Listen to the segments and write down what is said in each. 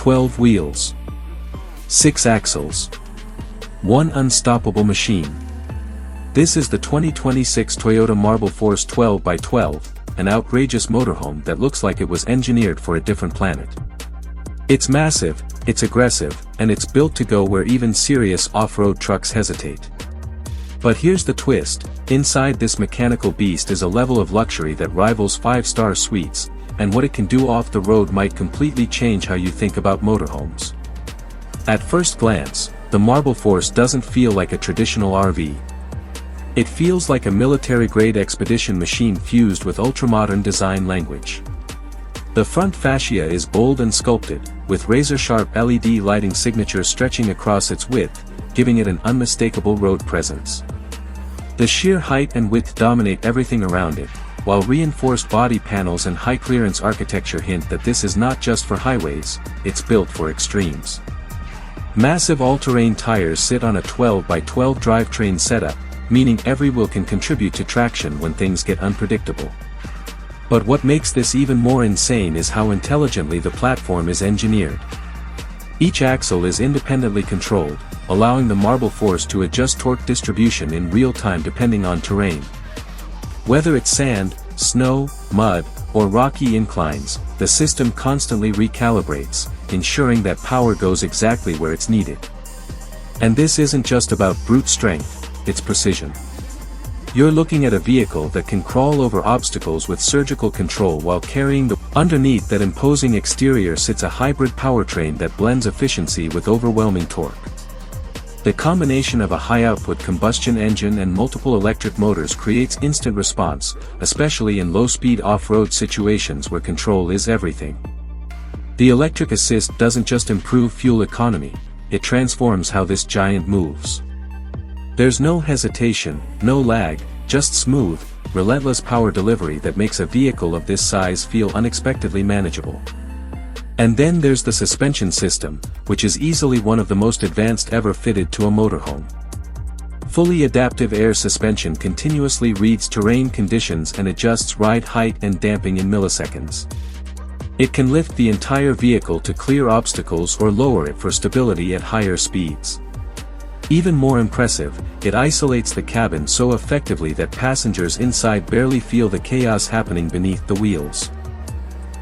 12 wheels, 6 axles, 1 unstoppable machine. This is the 2026 Toyota MarbleForce 12x12, an outrageous motorhome that looks like it was engineered for a different planet. It's massive, it's aggressive, and it's built to go where even serious off-road trucks hesitate. But here's the twist: inside this mechanical beast is a level of luxury that rivals 5-star suites, and what it can do off the road might completely change how you think about motorhomes. At first glance, the MarbleForce doesn't feel like a traditional RV. It feels like a military-grade expedition machine fused with ultramodern design language. The front fascia is bold and sculpted, with razor-sharp LED lighting signatures stretching across its width, giving it an unmistakable road presence. The sheer height and width dominate everything around it, while reinforced body panels and high-clearance architecture hint that this is not just for highways, it's built for extremes. Massive all-terrain tires sit on a 12x12 drivetrain setup, meaning every wheel can contribute to traction when things get unpredictable. But what makes this even more insane is how intelligently the platform is engineered. Each axle is independently controlled, allowing the MarbleForce to adjust torque distribution in real time depending on terrain. Whether it's sand, snow, mud, or rocky inclines, the system constantly recalibrates, ensuring that power goes exactly where it's needed. And this isn't just about brute strength, it's precision. You're looking at a vehicle that can crawl over obstacles with surgical control while carrying the... Underneath that imposing exterior sits a hybrid powertrain that blends efficiency with overwhelming torque. The combination of a high-output combustion engine and multiple electric motors creates instant response, especially in low-speed off-road situations where control is everything. The electric assist doesn't just improve fuel economy, it transforms how this giant moves. There's no hesitation, no lag, just smooth, relentless power delivery that makes a vehicle of this size feel unexpectedly manageable. And then there's the suspension system, which is easily one of the most advanced ever fitted to a motorhome. Fully adaptive air suspension continuously reads terrain conditions and adjusts ride height and damping in milliseconds. It can lift the entire vehicle to clear obstacles or lower it for stability at higher speeds. Even more impressive, it isolates the cabin so effectively that passengers inside barely feel the chaos happening beneath the wheels.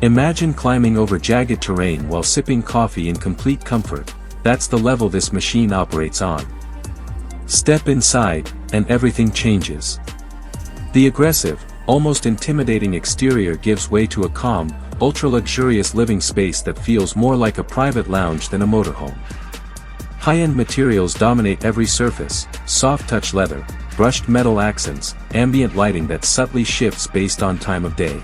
Imagine climbing over jagged terrain while sipping coffee in complete comfort. That's the level this machine operates on. Step inside, and everything changes. The aggressive, almost intimidating exterior gives way to a calm, ultra-luxurious living space that feels more like a private lounge than a motorhome. High-end materials dominate every surface: soft-touch leather, brushed metal accents, ambient lighting that subtly shifts based on time of day.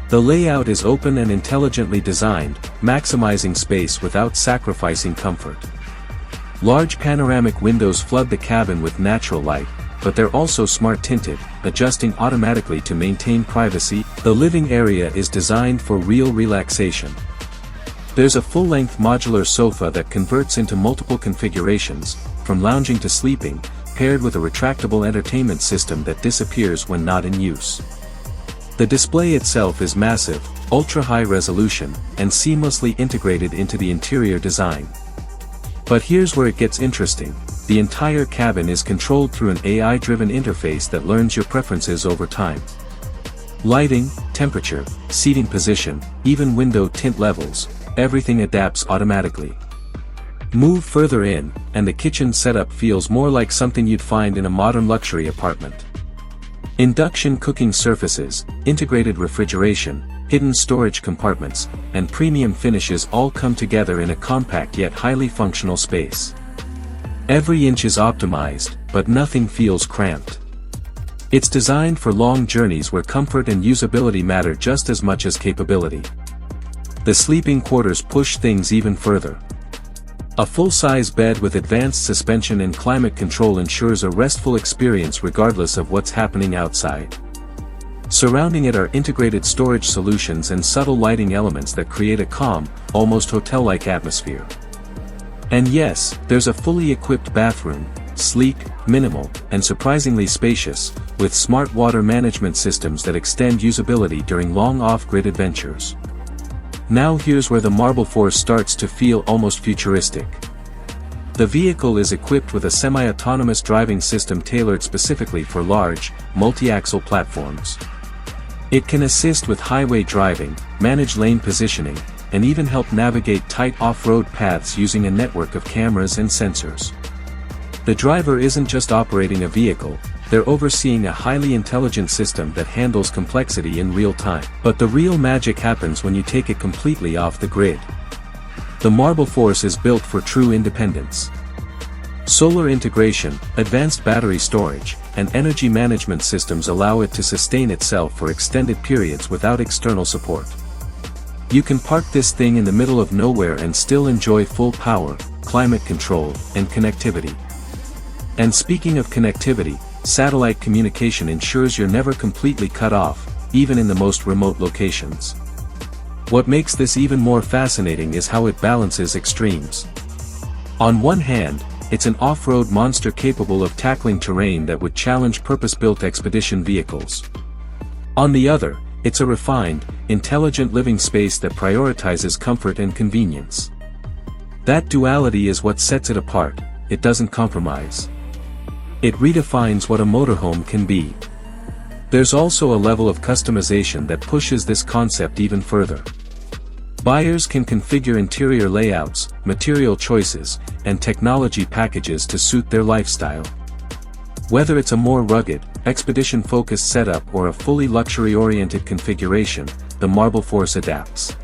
The layout is open and intelligently designed, maximizing space without sacrificing comfort. Large panoramic windows flood the cabin with natural light, but they're also smart tinted, adjusting automatically to maintain privacy. The living area is designed for real relaxation. There's a full-length modular sofa that converts into multiple configurations, from lounging to sleeping, paired with a retractable entertainment system that disappears when not in use. The display itself is massive, ultra-high resolution, and seamlessly integrated into the interior design. But here's where it gets interesting: the entire cabin is controlled through an AI-driven interface that learns your preferences over time. Lighting, temperature, seating position, even window tint levels, everything adapts automatically. Move further in, and the kitchen setup feels more like something you'd find in a modern luxury apartment. Induction cooking surfaces, integrated refrigeration, hidden storage compartments, and premium finishes all come together in a compact yet highly functional space. Every inch is optimized, but nothing feels cramped. It's designed for long journeys where comfort and usability matter just as much as capability. The sleeping quarters push things even further. A full-size bed with advanced suspension and climate control ensures a restful experience regardless of what's happening outside. Surrounding it are integrated storage solutions and subtle lighting elements that create a calm, almost hotel-like atmosphere. And yes, there's a fully equipped bathroom, sleek, minimal, and surprisingly spacious, with smart water management systems that extend usability during long off-grid adventures. Now here's where the MarbleForce starts to feel almost futuristic. The vehicle is equipped with a semi-autonomous driving system tailored specifically for large, multi-axle platforms. It can assist with highway driving, manage lane positioning, and even help navigate tight off-road paths using a network of cameras and sensors. The driver isn't just operating a vehicle, they're overseeing a highly intelligent system that handles complexity in real time. But the real magic happens when you take it completely off the grid. The MarbleForce is built for true independence. Solar integration, advanced battery storage, and energy management systems allow it to sustain itself for extended periods without external support. You can park this thing in the middle of nowhere and still enjoy full power, climate control, and connectivity. And speaking of connectivity, satellite communication ensures you're never completely cut off, even in the most remote locations. What makes this even more fascinating is how it balances extremes. On one hand, it's an off-road monster capable of tackling terrain that would challenge purpose-built expedition vehicles. On the other, it's a refined, intelligent living space that prioritizes comfort and convenience. That duality is what sets it apart. It doesn't compromise. It redefines what a motorhome can be. There's also a level of customization that pushes this concept even further. Buyers can configure interior layouts, material choices, and technology packages to suit their lifestyle. Whether it's a more rugged, expedition-focused setup or a fully luxury-oriented configuration, the MarbleForce adapts.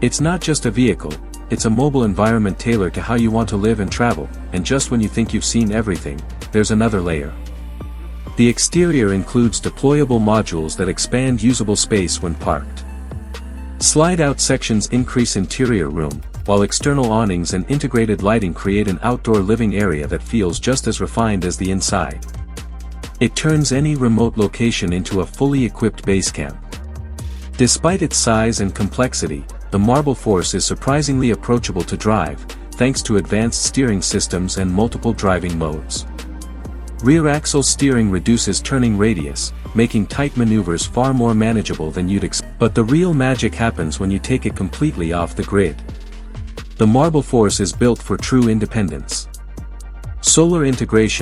It's not just a vehicle, it's a mobile environment tailored to how you want to live and travel, and just when you think you've seen everything, there's another layer. The exterior includes deployable modules that expand usable space when parked. Slide-out sections increase interior room, while external awnings and integrated lighting create an outdoor living area that feels just as refined as the inside. It turns any remote location into a fully equipped base camp. Despite its size and complexity, the MarbleForce is surprisingly approachable to drive, thanks to advanced steering systems and multiple driving modes. Rear axle steering reduces turning radius, making tight maneuvers far more manageable than you'd expect. But the real magic happens when you take it completely off the grid. The MarbleForce is built for true independence. Solar integration